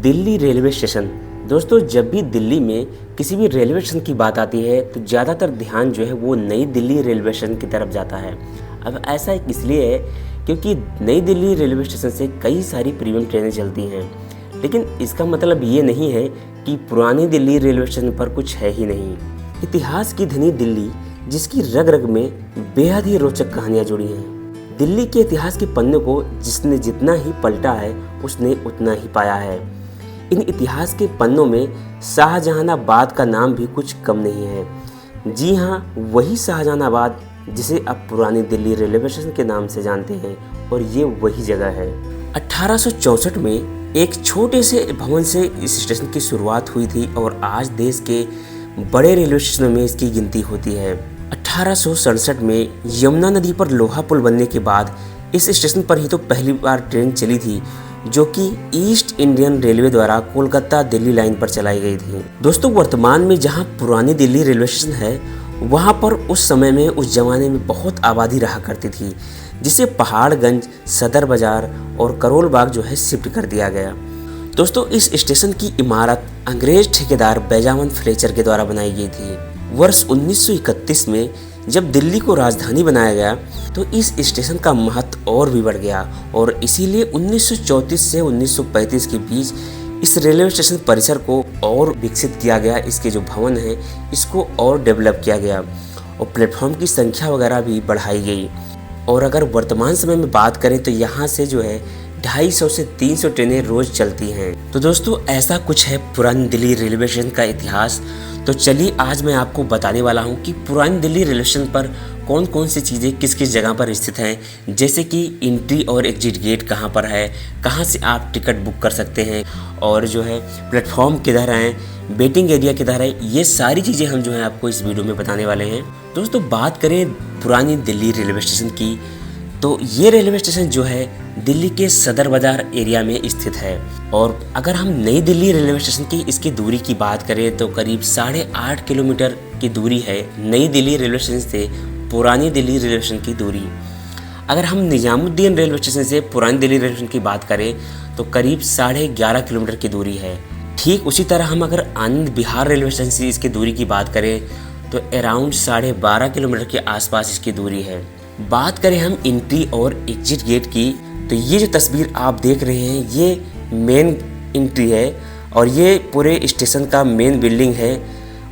Delhi railway station. दोस्तों, जब भी दिल्ली में किसी भी रेलवे स्टेशन की बात आती है तो ज़्यादातर ध्यान जो है वो नई दिल्ली रेलवे स्टेशन की तरफ जाता है। अब ऐसा इसलिए है क्योंकि नई दिल्ली रेलवे स्टेशन से कई सारी प्रीमियम ट्रेनें चलती हैं, लेकिन इसका मतलब ये नहीं है कि पुरानी दिल्ली रेलवे स्टेशन पर कुछ है ही नहीं। इतिहास की धनी दिल्ली, जिसकी रग रग में बेहद ही रोचक कहानियाँ जुड़ी हैं। दिल्ली के इतिहास के पन्ने को जिसने जितना ही पलटा है उसने उतना ही पाया है। इन इतिहास के पन्नों में शाहजहानाबाद का नाम भी कुछ कम नहीं है। जी हाँ, वही शाहजहानाबाद जिसे अब पुरानी दिल्ली रेलवे स्टेशन के नाम से जानते हैं, और ये वही जगह है। 1864 में एक छोटे से भवन से इस स्टेशन की शुरुआत हुई थी और आज देश के बड़े रेलवे स्टेशनों में इसकी गिनती होती है। 1867 में यमुना नदी पर लोहा पुल बनने के बाद इस स्टेशन पर ही तो पहली बार ट्रेन चली थी, जो कि ईस्ट इंडियन रेलवे द्वारा कोलकाता दिल्ली लाइन पर चलाई गई थी। दोस्तों, वर्तमान में जहां पुरानी दिल्ली रेलवे स्टेशन है, वहां पर उस समय में उस जमाने में बहुत आबादी रहा करती थी, जिसे पहाड़गंज, सदर बाजार और करोल बाग जो है शिफ्ट कर दिया गया। दोस्तों, इस स्टेशन की इमारत अंग्रेज ठेकेदार बेंजामिन फ्लेचर के द्वारा बनाई गई थी। वर्ष 1931 में जब दिल्ली को राजधानी बनाया गया तो इस स्टेशन का महत्व और भी बढ़ गया, और इसीलिए 1934 से 1935 के बीच इस रेलवे स्टेशन परिसर को और विकसित किया गया। इसके जो भवन है इसको और डेवलप किया गया और प्लेटफॉर्म की संख्या वगैरह भी बढ़ाई गई। और अगर वर्तमान समय में बात करें तो यहाँ से जो है 250 से 300 ट्रेनें रोज चलती हैं। तो दोस्तों, ऐसा कुछ है पुरानी दिल्ली रेलवे स्टेशन का इतिहास। तो चलिए आज मैं आपको बताने वाला हूँ कि पुरानी दिल्ली रेलवे स्टेशन पर कौन कौन सी चीज़ें किस किस जगह पर स्थित हैं, जैसे कि एंट्री और एग्जिट गेट कहाँ पर है, कहाँ से आप टिकट बुक कर सकते हैं, और जो है प्लेटफॉर्म किधर है, वेटिंग एरिया किधर है। ये सारी चीज़ें हम जो है आपको इस वीडियो में बताने वाले हैं। दोस्तों, बात करें पुरानी दिल्ली रेलवे स्टेशन की, तो ये रेलवे स्टेशन जो है दिल्ली के सदर बाजार एरिया में स्थित है। और अगर हम नई दिल्ली रेलवे स्टेशन की इसकी दूरी की बात करें तो करीब 8.5 किलोमीटर की दूरी है नई दिल्ली रेलवे स्टेशन से पुरानी दिल्ली रेलवे स्टेशन की दूरी। अगर हम निजामुद्दीन रेलवे स्टेशन से पुरानी दिल्ली रेलवे स्टेशन की बात करें तो करीब 11.5 किलोमीटर की दूरी है। ठीक उसी तरह हम अगर आनंद विहार रेलवे स्टेशन से इसकी दूरी की बात करें तो अराउंड 12.5 किलोमीटर के आसपास इसकी दूरी है। बात करें हम एंट्री और एग्जिट गेट की, तो ये जो तस्वीर आप देख रहे हैं ये मेन एंट्री है और ये पूरे स्टेशन का मेन बिल्डिंग है,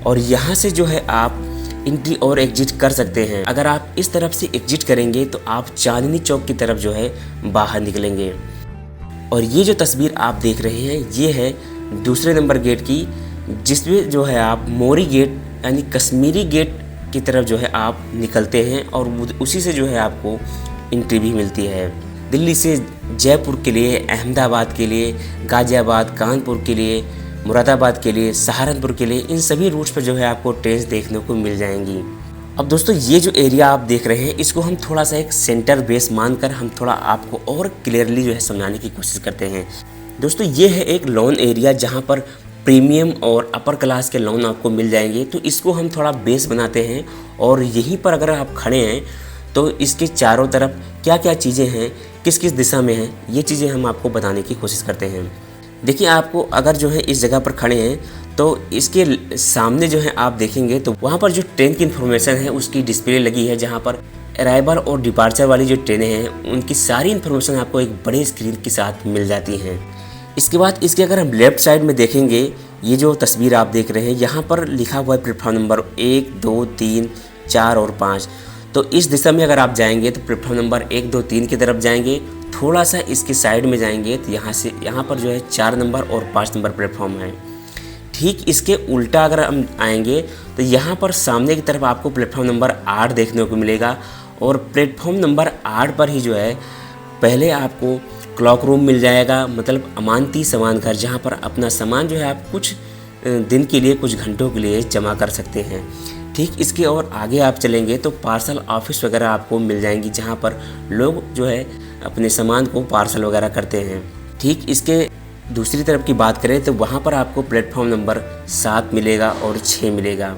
और यहाँ से जो है आप एंट्री और एग्जिट कर सकते हैं। अगर आप इस तरफ से एग्जिट करेंगे तो आप चांदनी चौक की तरफ जो है बाहर निकलेंगे। और ये जो तस्वीर आप देख रहे हैं ये है दूसरे नंबर गेट की, जिसमें जो है आप मोरी गेट यानी कश्मीरी गेट की तरफ जो है आप निकलते हैं, और उसी से जो है आपको एंट्री भी मिलती है। दिल्ली से जयपुर के लिए, अहमदाबाद के लिए, गाज़ियाबाद, कानपुर के लिए, मुरादाबाद के लिए, सहारनपुर के लिए, इन सभी रूट्स पर जो है आपको ट्रेन देखने को मिल जाएंगी। अब दोस्तों, ये जो एरिया आप देख रहे हैं इसको हम थोड़ा सा एक सेंटर बेस मानकर हम थोड़ा आपको और क्लियरली जो है समझाने की कोशिश करते हैं। दोस्तों, ये है एक लॉन एरिया जहाँ पर प्रीमियम और अपर क्लास के लोन आपको मिल जाएंगे। तो इसको हम थोड़ा बेस बनाते हैं, और यहीं पर अगर आप खड़े हैं तो इसके चारों तरफ क्या क्या चीज़ें हैं, किस किस दिशा में हैं, ये चीज़ें हम आपको बताने की कोशिश करते हैं। देखिए, आपको अगर जो है इस जगह पर खड़े हैं तो इसके सामने जो है आप देखेंगे तो वहाँ पर जो ट्रेन की इन्फॉर्मेशन है उसकी डिस्प्ले लगी है, जहाँ पर अराइवल और डिपार्चर वाली जो ट्रेनें हैं उनकी सारी इन्फॉर्मेशन आपको एक बड़े स्क्रीन के साथ मिल जाती हैं। इसके बाद इसके अगर हम लेफ़्ट साइड में देखेंगे, ये जो तस्वीर आप देख रहे हैं यहाँ पर लिखा हुआ है प्लेटफॉर्म नंबर 1, 2, 3, 4 और 5। तो इस दिशा में अगर आप जाएंगे तो प्लेटफॉर्म नंबर 1, 2, 3 की तरफ जाएंगे, थोड़ा सा इसके साइड में जाएंगे तो यहाँ पर जो है 4 नंबर और 5 नंबर प्लेटफॉर्म है। ठीक इसके उल्टा अगर हम आएंगे तो यहाँ पर सामने की तरफ आपको प्लेटफॉर्म नंबर 8 देखने को मिलेगा, और प्लेटफॉर्म नंबर 8 पर ही जो है पहले आपको क्लॉक रूम मिल जाएगा, मतलब अमानती सामान घर, जहाँ पर अपना सामान जो है आप कुछ दिन के लिए, कुछ घंटों के लिए जमा कर सकते हैं। ठीक इसके और आगे आप चलेंगे तो पार्सल ऑफिस वगैरह आपको मिल जाएंगी, जहाँ पर लोग जो है अपने सामान को पार्सल वगैरह करते हैं। ठीक इसके दूसरी तरफ की बात करें तो वहाँ पर आपको प्लेटफॉर्म नंबर 7 मिलेगा और 6 मिलेगा,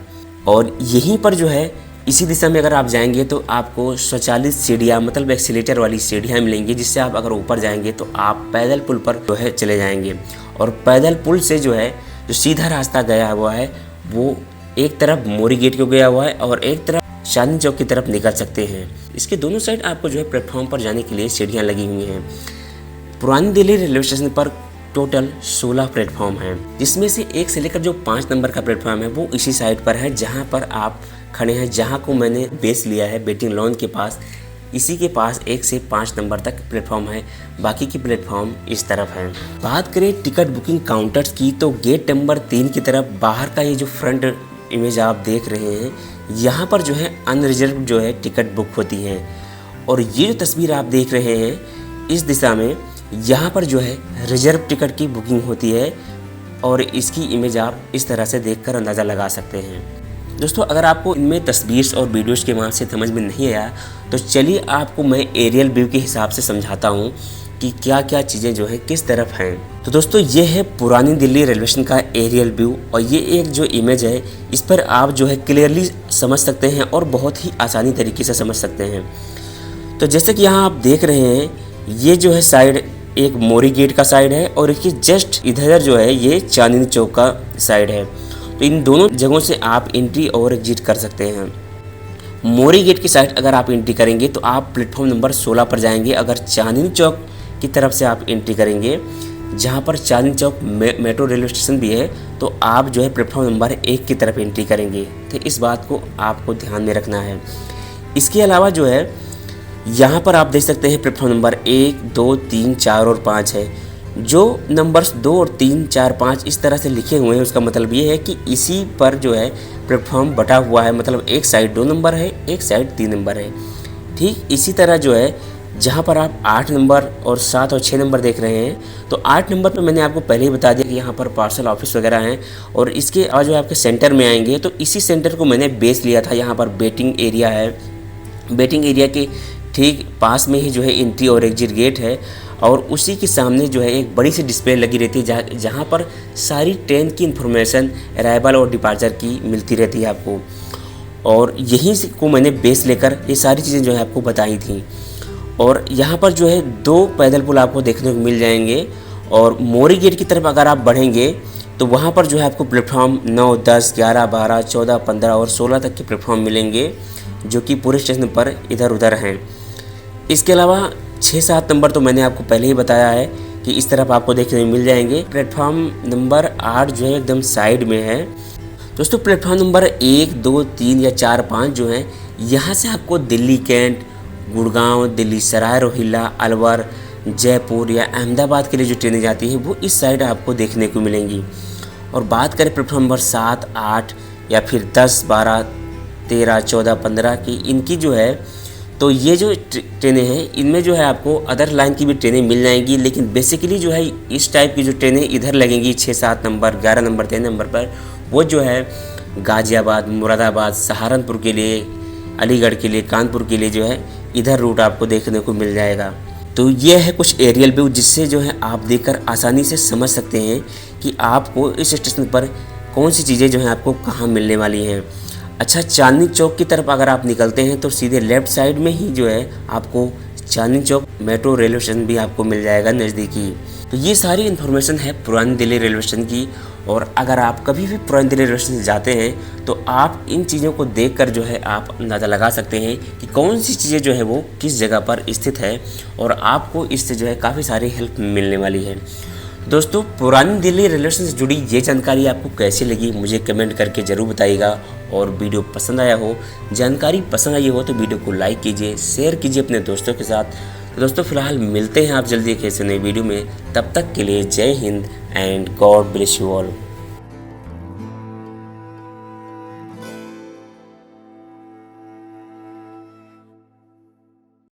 और यहीं पर जो है इसी दिशा में अगर आप जाएंगे तो आपको स्वचालित सीढ़ियाँ, मतलब एक्सीलेटर वाली सीढ़ियाँ मिलेंगी, जिससे आप अगर ऊपर जाएंगे तो आप पैदल पुल पर जो है चले जाएंगे। और पैदल पुल से जो है जो सीधा रास्ता गया हुआ है वो एक तरफ मोरी गेट को गया हुआ है और एक तरफ चांदनी चौक की तरफ निकल सकते हैं। इसके दोनों साइड आपको जो है प्लेटफॉर्म पर जाने के लिए सीढ़ियाँ लगी हुई हैं। पुरानी दिल्ली रेलवे स्टेशन पर टोटल 16 प्लेटफॉर्म हैं, जिसमें से 1 से लेकर जो 5 नंबर का प्लेटफॉर्म है वो इसी साइड पर है जहाँ पर आप खड़े हैं, जहाँ को मैंने बेस लिया है वेटिंग लॉन के पास। इसी के पास 1 से 5 नंबर तक प्लेटफॉर्म है, बाकी की प्लेटफॉर्म इस तरफ है। बात करें टिकट बुकिंग काउंटर्स की तो गेट नंबर 3 की तरफ बाहर का ये जो फ्रंट इमेज आप देख रहे हैं, यहाँ पर जो है अनरिजर्व जो है टिकट बुक होती हैं। और ये जो तस्वीर आप देख रहे हैं इस दिशा में, यहाँ पर जो है रिजर्व टिकट की बुकिंग होती है और इसकी इमेज आप इस तरह से देखकर अंदाज़ा लगा सकते हैं। दोस्तों, अगर आपको इनमें तस्वीर और वीडियोज़ के माध्यम से समझ में नहीं आया तो चलिए आपको मैं एरियल व्यू के हिसाब से समझाता हूँ कि क्या क्या चीज़ें जो है किस तरफ हैं। तो दोस्तों, ये है पुरानी दिल्ली रेलवे स्टेशन का एरियल व्यू और ये एक जो इमेज है इस पर आप जो है क्लियरली समझ सकते हैं और बहुत ही आसानी तरीके से समझ सकते हैं। तो जैसे कि यहाँ आप देख रहे हैं, ये जो है साइड एक मोरी गेट का साइड है और इसके जस्ट इधर जो है ये चांदनी चौक का साइड है। तो इन दोनों जगहों से आप एंट्री और एग्जिट कर सकते हैं। मोरी गेट की साइड अगर आप एंट्री करेंगे तो आप प्लेटफॉर्म नंबर 16 पर जाएंगे। अगर चांदनी चौक की तरफ से आप एंट्री करेंगे, जहां पर Chandni Chowk metro railway station भी है, तो आप जो है प्लेटफॉर्म नंबर 1 की तरफ एंट्री करेंगे। तो इस बात को आपको ध्यान में रखना है। इसके अलावा जो है यहाँ पर आप देख सकते हैं प्लेटफॉर्म नंबर 1, 2, 3, 4 और 5 है। जो नंबर्स 2 और 3, 4, 5 इस तरह से लिखे हुए हैं उसका मतलब ये है कि इसी पर जो है प्लेटफॉर्म बटा हुआ है, मतलब एक साइड 2 नंबर है, एक साइड 3 नंबर है। ठीक इसी तरह जो है जहाँ पर आप 8 नंबर और 7 और 6 नंबर देख रहे हैं, तो 8 नंबर पे मैंने आपको पहले ही बता दिया कि यहाँ पर पार्सल ऑफिस वगैरह हैं और इसके आज जो आपके सेंटर में आएंगे तो इसी सेंटर को मैंने बेस लिया था। यहाँ पर वेटिंग एरिया है, वेटिंग एरिया के ठीक पास में ही जो है एंट्री और एग्जिट गेट है और उसी के सामने जो है एक बड़ी सी डिस्प्ले लगी रहती है जहाँ पर सारी ट्रेन की इन्फॉर्मेशन अराइवल और डिपार्चर की मिलती रहती है आपको। और यहीं से को मैंने बेस लेकर ये सारी चीज़ें जो है आपको बताई थी। और यहाँ पर जो है 2 पैदल पुल आपको देखने को मिल जाएंगे और मोरी गेट की तरफ अगर आप बढ़ेंगे तो वहाँ पर जो है आपको प्लेटफॉर्म 9, 10, 11, 12, 14, 15 और 16 तक के प्लेटफॉर्म मिलेंगे जो कि पूरे स्टेशन पर इधर उधर हैं। इसके अलावा 6-7 नंबर तो मैंने आपको पहले ही बताया है कि इस तरफ आपको देखने को मिल जाएंगे। प्लेटफॉर्म नंबर 8 जो है एकदम साइड में है। दोस्तों, प्लेटफॉर्म नंबर 1, 2, 3 या 4, 5 जो है यहाँ से आपको दिल्ली कैंट, गुड़गांव, दिल्ली सराय रोहिल्ला, अलवर, जयपुर या अहमदाबाद के लिए जो ट्रेनें जाती हैं वो इस साइड आपको देखने को मिलेंगी। और बात करें प्लेटफॉर्म नंबर 7, 8 या फिर 10, 12, 13, 14, 15 की, इनकी जो है तो ये जो ट्रेनें हैं इनमें जो है आपको अदर लाइन की भी ट्रेनें मिल जाएंगी, लेकिन बेसिकली जो है इस टाइप की जो ट्रेनें इधर लगेंगी 6, 7 नंबर, 11 नंबर, 13 नंबर पर, वो जो है गाज़ियाबाद, मुरादाबाद, सहारनपुर के लिए, अलीगढ़ के लिए, कानपुर के लिए जो है इधर रूट आपको देखने को मिल जाएगा। तो ये है कुछ एरियल व्यू जिससे जो है आप देखकर आसानी से समझ सकते हैं कि आपको इस स्टेशन पर कौन सी चीज़ें जो हैं आपको कहाँ मिलने वाली हैं। अच्छा, चांदनी चौक की तरफ अगर आप निकलते हैं तो सीधे लेफ़्ट साइड में ही जो है आपको Chandni Chowk metro railway station भी आपको मिल जाएगा नज़दीकी। तो ये सारी इन्फॉर्मेशन है पुरानी दिल्ली रेलवे स्टेशन की। और अगर आप कभी भी पुरानी दिल्ली रेलवे स्टेशन जाते हैं तो आप इन चीज़ों को देखकर जो है आप अंदाज़ा लगा सकते हैं कि कौन सी चीज़ें जो है वो किस जगह पर स्थित है और आपको इससे जो है काफ़ी सारी हेल्प मिलने वाली है। दोस्तों, पुरानी दिल्ली रेलवे स्टेशन से जुड़ी ये जानकारी आपको कैसी लगी मुझे कमेंट करके ज़रूर बताइएगा। और वीडियो पसंद आया हो, जानकारी पसंद आई हो तो वीडियो को लाइक कीजिए, शेयर कीजिए अपने दोस्तों के साथ। तो दोस्तों, फिलहाल मिलते हैं आप जल्दी एक ऐसे नई वीडियो में। तब तक के लिए जय Hind and God bless you all.